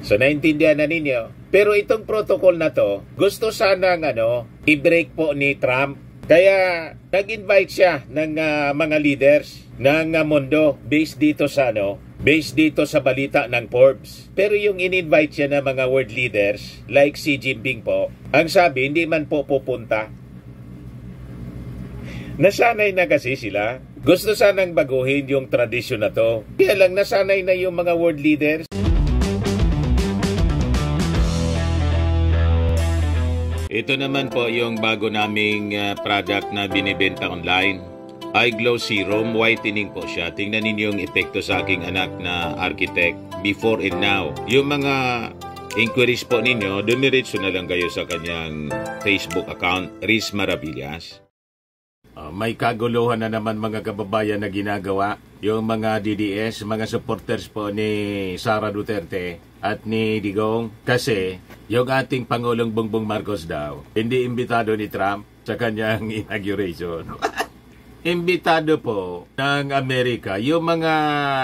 So naintindihan na ninyo. Pero itong protocol na to, gusto sanang i-break po ni Trump. Kaya nag-invite siya ng mga leaders ng mundo based dito sa balita ng Forbes. Pero yung in-invite siya ng mga world leaders like Xi Jinping po, ang sabi hindi man po pupunta. Nasanay na kasi sila. Gusto sanang baguhin yung tradisyon na to. Kaya lang nasanay na yung mga world leaders. Ito naman po yung bago naming product na binibenta online. iGlow Serum, whitening po siya. Tingnan ninyo yung epekto sa aking anak na architect before and now. Yung mga inquiries po ninyo, dumiretso na lang kayo sa kanyang Facebook account, Riz Maravillas. May kaguluhan na naman mga kababayan na ginagawa. Yung mga DDS, mga supporters po ni Sara Duterte at ni Digong. Kasi yung ating Pangulong Bongbong Marcos daw, hindi imbitado ni Trump sa kanyang inauguration. Imbitado po ng Amerika yung mga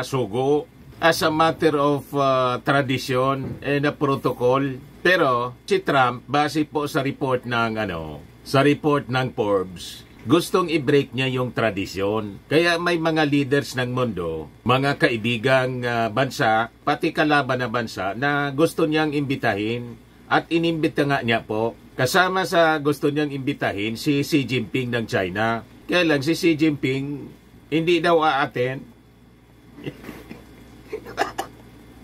sugo as a matter of tradition and a protocol. Pero si Trump, base po sa report ng Forbes, gustong i-break niya yung tradisyon. Kaya may mga leaders ng mundo, mga kaibigang bansa, pati kalaban na bansa na gusto niyang imbitahin at inimbita nga niya po. Kasama sa gusto niyang imbitahin si Xi Jinping ng China. Kaya lang si Xi Jinping hindi daw aaten.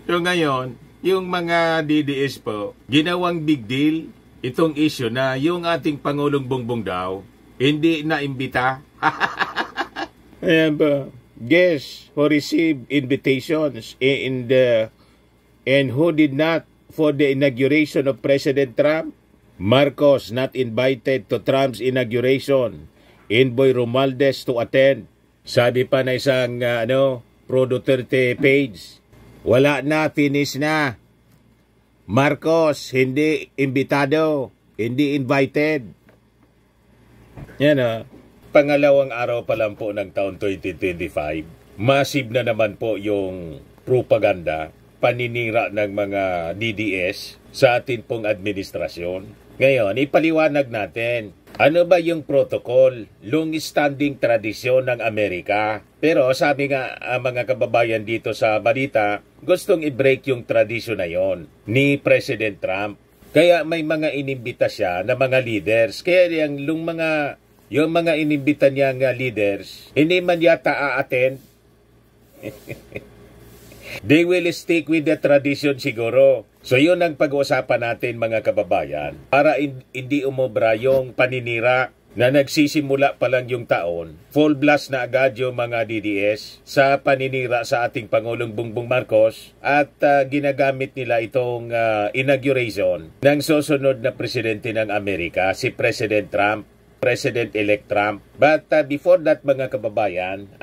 So ngayon, yung mga DDS po, ginawang big deal itong issue na yung ating Pangulong Bongbong daw, hindi na imbita. Ayan ba? Guests who received invitations and who did not for the inauguration of President Trump. Marcos not invited to Trump's inauguration. Envoy Romualdez to attend. Sabi pa na isang Pro Duterte page. Wala na, finish na. Marcos hindi imbitado, hindi invited. Yan pangalawang araw pa lang po ng taon 2025, massive na naman po yung propaganda, paninira ng mga DDS sa atin pong administrasyon. Ngayon, ipaliwanag natin, ano ba yung protocol, long-standing tradisyon ng Amerika? Pero sabi nga mga kababayan dito sa balita, gustong i-break yung tradisyon na yon ni President Trump. Kaya may mga inimbita siya na mga leaders. Kaya yung mga inimbita niyang leaders, hindi man yata a-attend. They will stick with the tradition siguro. So yun ang pag-uusapan natin mga kababayan. Para hindi umobra yung paninira na nagsisimula pa lang yung taon. Full blast na agad yung mga DDS sa paninira sa ating Pangulong Bongbong Marcos at ginagamit nila itong inauguration ng susunod na presidente ng Amerika, si President Trump, President-elect Trump. But before that mga kababayan,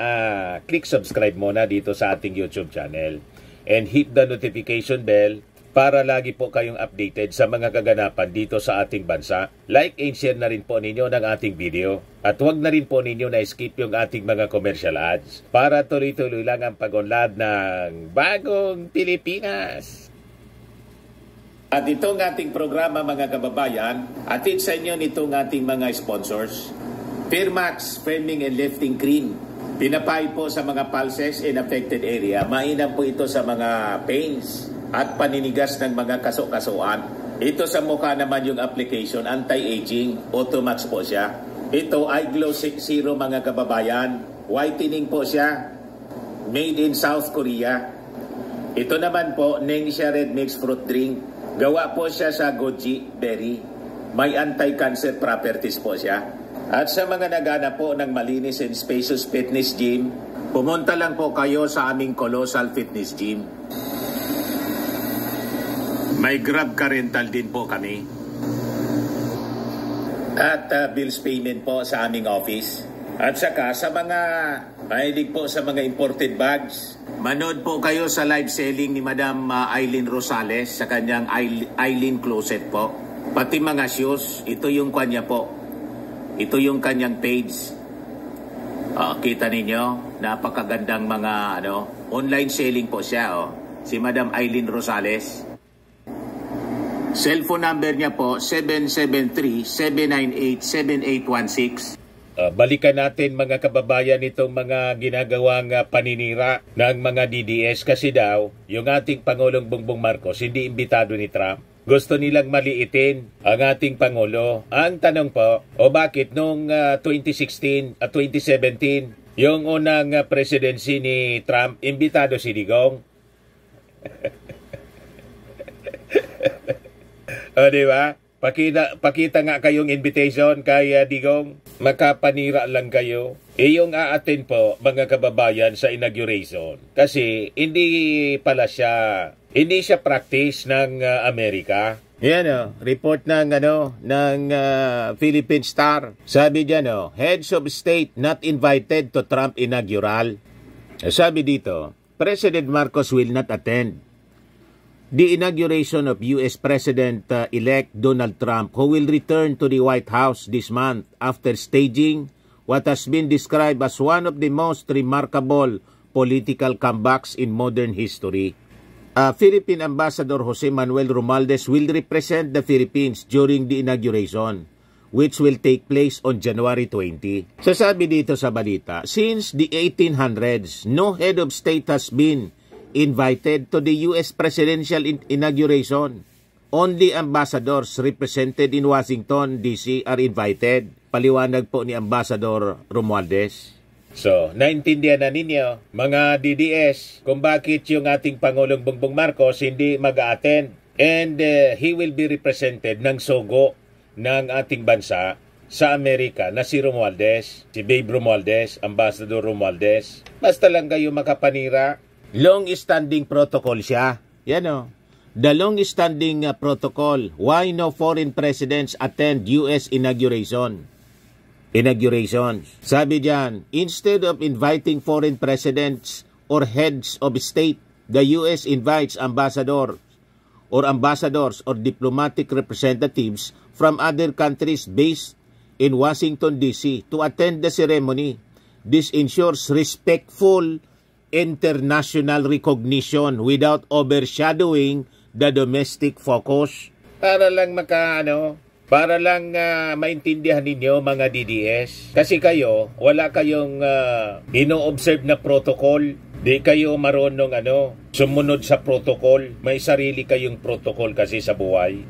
click subscribe muna dito sa ating YouTube channel and hit the notification bell para lagi po kayong updated sa mga kaganapan dito sa ating bansa. Like and share na rin po ninyo ng ating video. At huwag na rin po ninyo na-skip yung ating mga commercial ads para tuloy-tuloy lang ang pag-unlad ng bagong Pilipinas. At itong ating programa mga kababayan, atid sa inyo nitong ating mga sponsors. Firmax Firming and Lifting Cream. Pinapay po sa mga pulses in affected area. Mainam po ito sa mga pains at paninigas ng mga kaso-kasuan. Ito sa mukha naman yung application, anti-aging, Automax po siya. Ito iGlow Serum mga kababayan, whitening po siya, made in South Korea. Ito naman po, Nengxia Red Mix Fruit Drink, gawa po siya sa goji berry, may anti-cancer properties po siya. At sa mga nagana po ng malinis and spacious fitness gym, pumunta lang po kayo sa aming Colossal Fitness Gym. May Grab car rental din po kami. At bills payment po sa aming office. At saka sa mga mahilig po sa mga imported bags, manood po kayo sa live selling ni Madam Aileen Rosales sa kanyang Aileen Closet po. Pati mga shoes, ito yung kanya po. Ito yung kanyang page. Kita ninyo, napakagandang mga online selling po siya. Si Madam Aileen Rosales. Cellphone number niya po, 773-798-7816. Balikan natin mga kababayan itong mga ginagawang paninira ng mga DDS kasi daw yung ating Pangulong Bongbong Marcos hindi imbitado ni Trump. Gusto nilang maliitin ang ating Pangulo. Ang tanong po, bakit nung 2016 at 2017, yung unang presidency ni Trump, imbitado si Digong? Di ba? Pakita nga kayong invitation kay Digong. Makapanira lang kayo. Yung aatin po, mga kababayan, sa inauguration. Kasi hindi siya practice ng Amerika. Yan report ng Philippine Star. Sabi diyan heads of state not invited to Trump inaugural. Sabi dito, President Marcos will not attend the inauguration of U.S. President-elect Donald Trump, who will return to the White House this month after staging what has been described as one of the most remarkable political comebacks in modern history. Philippine Ambassador Jose Manuel Romualdez will represent the Philippines during the inauguration, which will take place on January 20. So sabi dito sa balita, since the 1800s, no head of state has been invited to the U.S. presidential inauguration. Only ambassadors represented in Washington, D.C. are invited. Paliwanag po ni Ambassador Romualdez. So, naintindihan na ninyo, mga DDS, kung bakit yung ating Pangulong Bongbong Marcos hindi mag-a-attend. And he will be represented ng sogo ng ating bansa sa Amerika na si Romualdez, si Babe Romualdez, Ambassador Romualdez. Basta lang kayo makapanira. Long-standing protocol siya. Yan the long-standing protocol. Why no foreign presidents attend U.S. inaugurations? Sabi diyan, instead of inviting foreign presidents or heads of state, the U.S. invites ambassadors or diplomatic representatives from other countries based in Washington, D.C. to attend the ceremony. This ensures respectful international recognition without overshadowing the domestic focus. Para lang maintindihan ninyo mga DDS. Kasi kayo, wala kayong ino-observe na protocol. Di kayo marunong sumunod sa protocol. May sarili kayong protocol kasi sa buhay.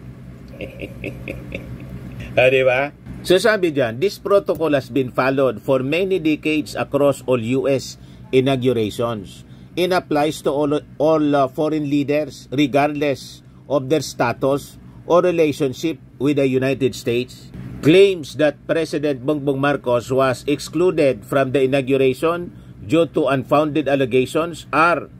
Di ba? So sabi dyan, this protocol has been followed for many decades across all U.S. inaugurations. It applies to all foreign leaders regardless of their status or relationship with the United States. Claims that President Bongbong Marcos was excluded from the inauguration due to unfounded allegations are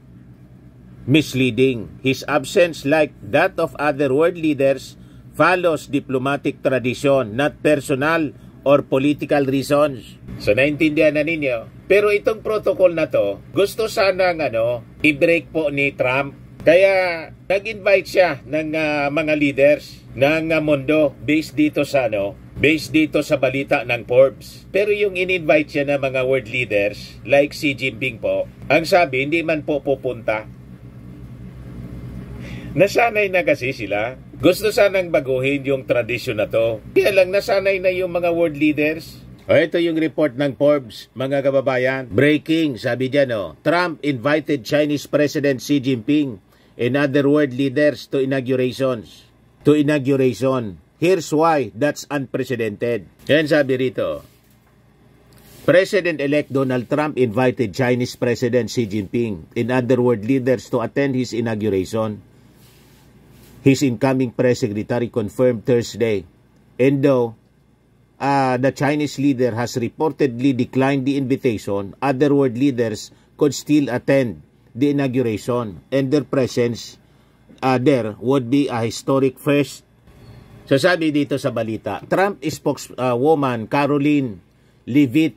misleading. His absence, like that of other world leaders, follows diplomatic tradition, not personal or political reasons. So naintindihan na ninyo. Pero itong protocol na to, gusto sanang i-break po ni Trump. Kaya nag-invite siya ng mga leaders ng mundo based dito sa balita ng Forbes. Pero yung in-invite siya ng mga world leaders like Xi Jinping po, ang sabi hindi man po pupunta. Nasanay na kasi sila. Gusto sanang baguhin yung tradisyon na to. Kaya lang nasanay na yung mga world leaders. Ito yung report ng Forbes, mga kababayan. Breaking, sabi dyan Trump invited Chinese President Xi Jinping and other world leaders to inauguration. Here's why that's unprecedented. Yan sabi rito. President-elect Donald Trump invited Chinese President Xi Jinping and other world leaders to attend his inauguration. His incoming press secretary confirmed Thursday. And though the Chinese leader has reportedly declined the invitation, other world leaders could still attend the inauguration, and their presence there would be a historic first. So sabi dito sa balita, Trump spokeswoman Caroline Leavitt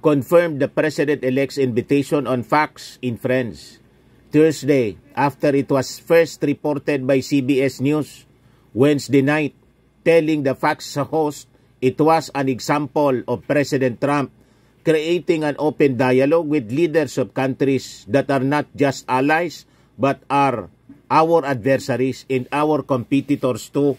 confirmed the president-elect's invitation on Fox and Friends Thursday after it was first reported by CBS News Wednesday night, telling the Fox host it was an example of President Trump creating an open dialogue with leaders of countries that are not just allies but are our adversaries and our competitors too.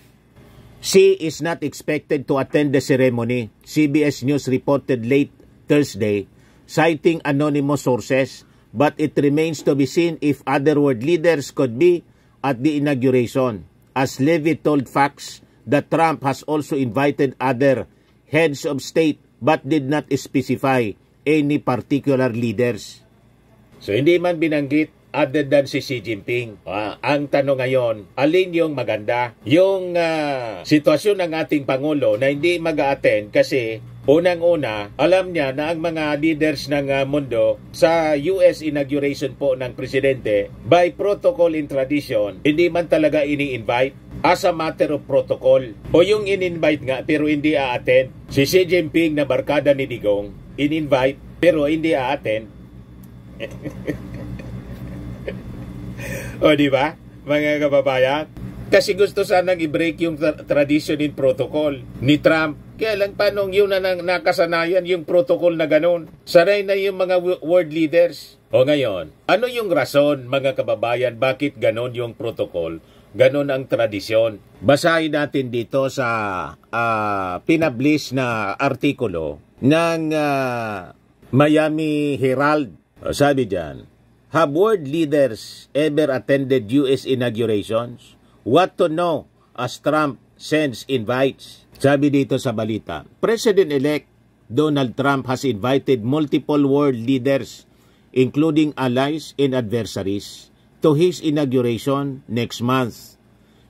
Xi is not expected to attend the ceremony, CBS News reported late Thursday, citing anonymous sources, but it remains to be seen if other world leaders could be at the inauguration. As Levy told Fox that Trump has also invited other heads of state but did not specify any particular leaders. So hindi man binanggit other than si Xi Jinping. Ang tanong ngayon, alin yung maganda? Yung sitwasyon ng ating Pangulo na hindi mag-a-attend kasi unang-una, alam niya na ang mga leaders ng mundo sa US inauguration po ng presidente, by protocol and tradition, hindi man talaga ini-invite as a matter of protocol. O yung in-invite nga pero hindi a-attend. Si Xi Jinping na barkada ni Digong, in-invite pero hindi a-attend. O di ba, mga kababayan? Kasi gusto sanang i-break yung tradition and protocol ni Trump. Kaya lang paano yun na nakasanayan yung protocol na ganun? Sanay na yung mga world leaders. O ngayon, ano yung rason, mga kababayan, bakit ganon yung protocol? Ganon ang tradisyon. Basahin natin dito sa pinablish na artikulo ng Miami Herald. O, sabi dyan, have world leaders ever attended U.S. inaugurations? What to know as Trump sends invites? Sabi dito sa balita, President-elect Donald Trump has invited multiple world leaders, including allies and adversaries, to his inauguration next month.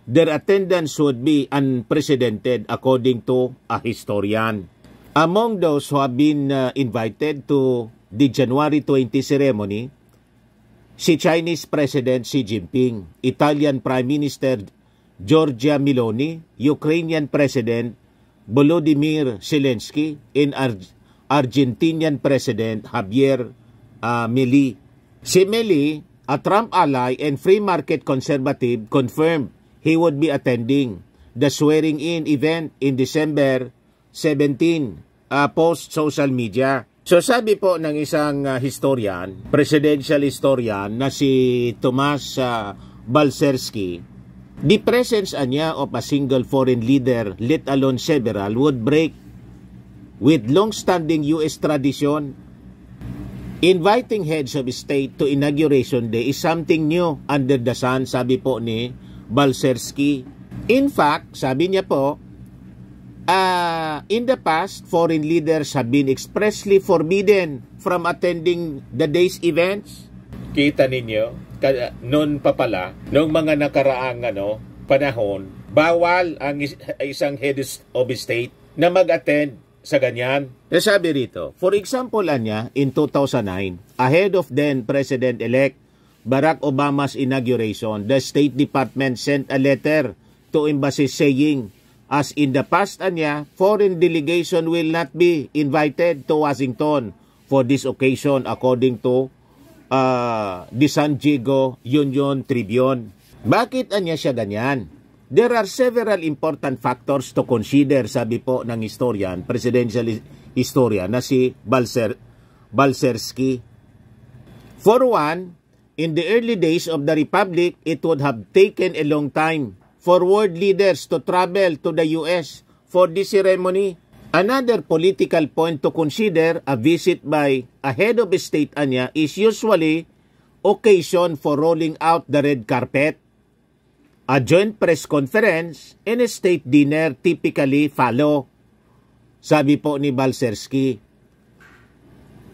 Their attendance would be unprecedented according to a historian. Among those who have been invited to the January 20 ceremony, si Chinese President Xi Jinping, Italian Prime Minister Giorgia Meloni, Ukrainian President Volodymyr Zelensky, and Argentinian President Javier Milei. Si Milei, a Trump ally and free market conservative, confirmed he would be attending the swearing-in event in December 17, post-social media. So sabi po ng isang historian, presidential historian na si Tomas Balcerski, the presence niya of a single foreign leader, let alone several, would break with long-standing U.S. tradition. Inviting heads of state to Inauguration Day is something new under the sun, sabi po ni Balcerski. In fact, sabi niya po, in the past, foreign leaders have been expressly forbidden from attending the day's events. Kita ninyo, noon pa pala, noong mga nakaraang panahon, bawal ang isang head of state na mag-attend sa ganyan. Sabi rito, for example, in 2009, ahead of then President-elect Barack Obama's inauguration, the State Department sent a letter to embassies saying, as in the past, foreign delegation will not be invited to Washington for this occasion according to the San Diego Union Tribune. Bakit siya ganyan? There are several important factors to consider, sabi po ng historian, presidential historian na si Balcerski. For one, in the early days of the Republic, it would have taken a long time for world leaders to travel to the U.S. for this ceremony. Another political point to consider, a visit by a head of state is usually occasion for rolling out the red carpet. A joint press conference and a state dinner typically follow, sabi po ni Balcerski.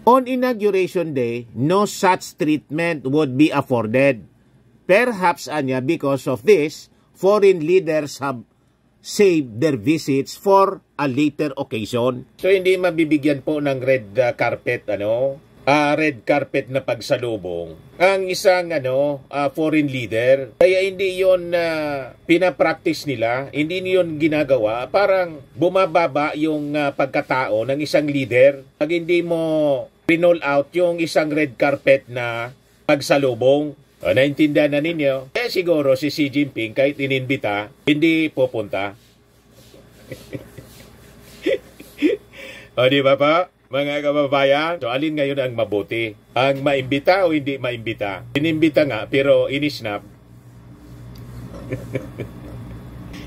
On Inauguration Day, no such treatment would be afforded. Perhaps because of this, foreign leaders have saved their visits for a later occasion. So hindi mabibigyan po ng red carpet red carpet na pagsalubong ang isang foreign leader. Kaya hindi yon pinapractice nila, hindi yon ginagawa. Parang bumababa yung pagkatao ng isang leader pag hindi mo pinol out yung isang red carpet na pagsalubong. Naintindihan na ninyo? Siguro si Xi Jinping kahit ininbita, hindi pupunta. O di ba pa, mga kababayan? So alin ngayon ang mabuti? Ang maimbita o hindi maimbita? Inimbita nga pero inisnap.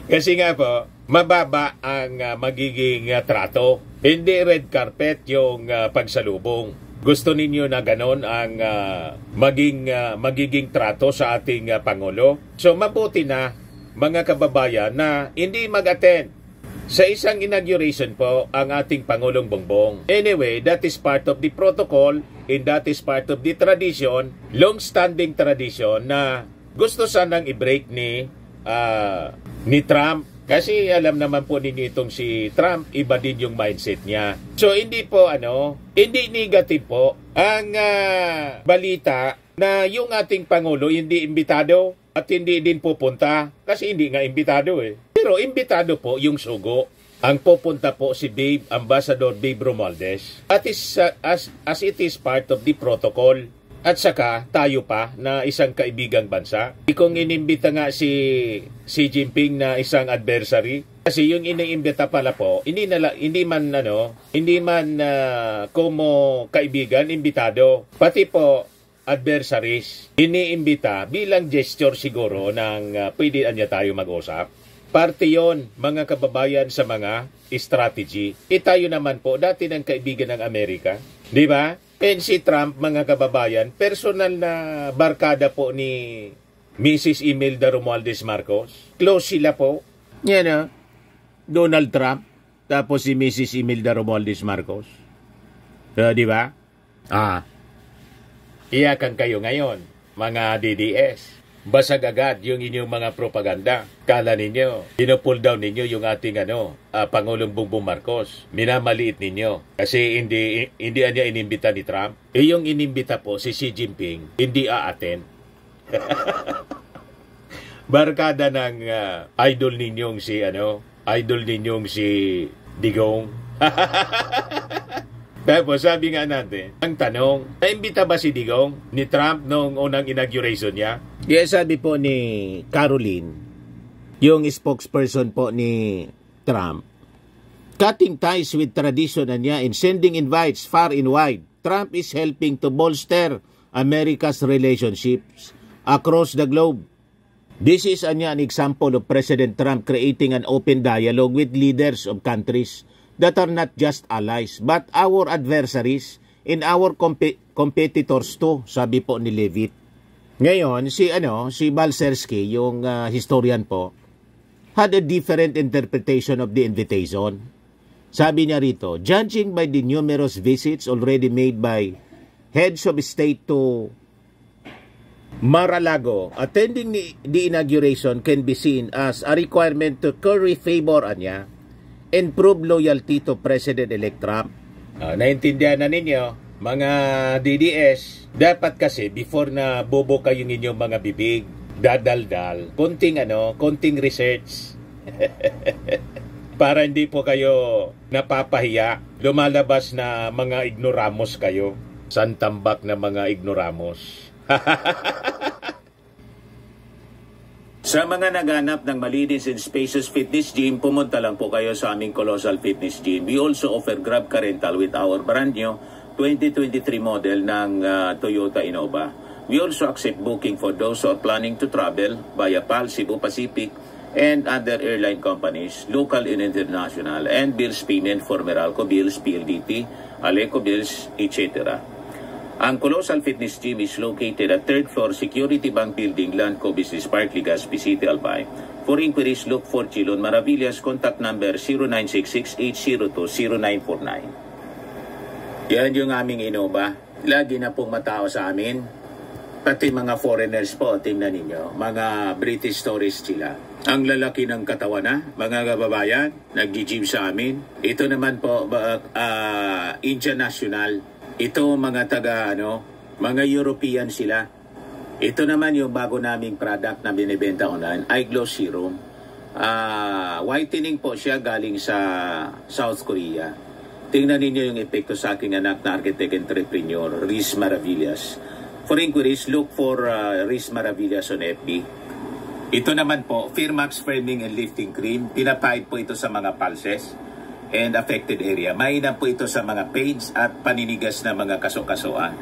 Kasi nga po, mababa ang magiging trato. Hindi red carpet yung pagsalubong. Gusto ninyo na ganon ang magiging trato sa ating Pangulo? So mabuti na mga kababayan na hindi mag-attend sa isang inauguration po ang ating Pangulong Bongbong. Anyway, that is part of the protocol and that is part of the tradition, long-standing tradition na gusto sanang i-break ni Trump. Kasi alam naman po ninyo itong si Trump, iba din yung mindset niya. So hindi po hindi negative po ang balita na yung ating Pangulo hindi imbitado at hindi din pupunta kasi hindi nga imbitado eh. Pero imbitado po yung sugo. Ang pupunta po si Ambassador Babe Romualdez at as it is part of the protocol. At saka tayo pa na isang kaibigang bansa. Kung inimbita nga si Xi Jinping na isang adversary, kasi yung iniimbita pala po, hindi man como kaibigan, imbitado. Pati po adversaries, iniimbita bilang gesture siguro ng pwede niya tayo mag-usap. Parte yon mga kababayan sa mga strategy. Tayo naman po, dati ng kaibigan ng Amerika. Di ba? And si Trump, mga kababayan, personal na barkada po ni Mrs. Imelda Romualdez Marcos. Close sila po. Yan Donald Trump, tapos si Mrs. Imelda Romualdez Marcos. Di ba? Iyakan kayo ngayon, mga DDS. Basag agad yung inyong mga propaganda. Kala ninyo, pino-pull down ninyo yung ating Pangulong Bongbong Marcos. Minamaliit ninyo. Kasi hindi niya inimbita ni Trump. Yung inimbita po si Xi Jinping, hindi aaten. Barkada ng idol ninyong si Digong. Tapos sabi nga natin, ang tanong, naimbita ba si Digong ni Trump noong unang inauguration niya? Yes, sabi po ni Caroline, yung spokesperson po ni Trump, cutting ties with tradition niya and sending invites far and wide. Trump is helping to bolster America's relationships across the globe. This is an example of President Trump creating an open dialogue with leaders of countries that are not just allies, but our adversaries and our competitors too, sabi po ni Levitt. Ngayon, si Balcerski, yung historian po, had a different interpretation of the invitation. Sabi niya rito, judging by the numerous visits already made by heads of state to Mar-a-Lago, attending the inauguration can be seen as a requirement to curry favor niya and prove loyalty to President-elect Trump. Naintindihan na ninyo, mga DDS, dapat kasi before na bobo kayo inyong mga bibig, dadaldal, konting research. Para hindi po kayo napapahiya, lumalabas na mga ignoramos kayo. Santambak na mga ignoramos. Sa mga naghanap ng malinis and spacious fitness gym, pumunta lang po kayo sa aming Colossal Fitness Gym. We also offer Grab Car Rental with our brand new 2023 model ng Toyota Innova. We also accept booking for those who are planning to travel via PAL, Cebu Pacific, and other airline companies, local and international, and bills payment for Meralco Bills, PLDT, Aleco Bills, etc. Ang Colossal Fitness Gym is located at 3rd floor Security Bank Building, Landco Business Park, Legazpi City, Albay. For inquiries, look for Chilon Maravillas. Contact number 0966-802-0949. Yan yung aming Innova. Lagi na pong matao sa amin. Pati mga foreigners po, tingnan ninyo. Mga British tourists sila. Ang lalaki ng katawan na, mga kababayan, nag-gym sa amin. Ito naman po, Indian National. Ito mga mga European sila. Ito naman yung bago naming product na binibenta online, Eye Glow Serum. Whitening po siya galing sa South Korea. Tingnan ninyo yung epekto sa aking anak na architect entrepreneur, Riz Maravillas. For inquiries, look for Riz Maravillas on FB. Ito naman po, Firmax Firming and Lifting Cream. Pinapahid po ito sa mga pulses and affected area. Mainam po ito sa mga pains at paninigas na mga kaso-kasoan.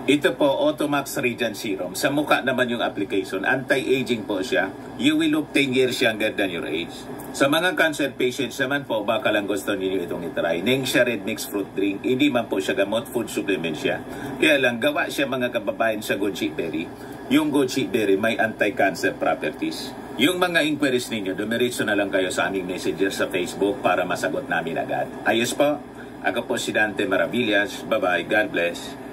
Ito po, Automax Radiant Serum. Sa mukha naman yung application. Anti-aging po siya. You will look 10 years younger than your age. Sa mga cancer patients naman po, baka lang gusto niyo itong itry. Nengxia Red Mixed Fruit Drink. Hindi man po siya gamot, food supplement siya. Kaya lang, gawa siya mga kababayan sa goji berry. Yung goji berry may anti-cancer properties. Yung mga inquiries ninyo, dumiretso na lang kayo sa aming messenger sa Facebook para masagot namin agad. Ayos po. Ako po si Dante Maravillas. Bye-bye. God bless.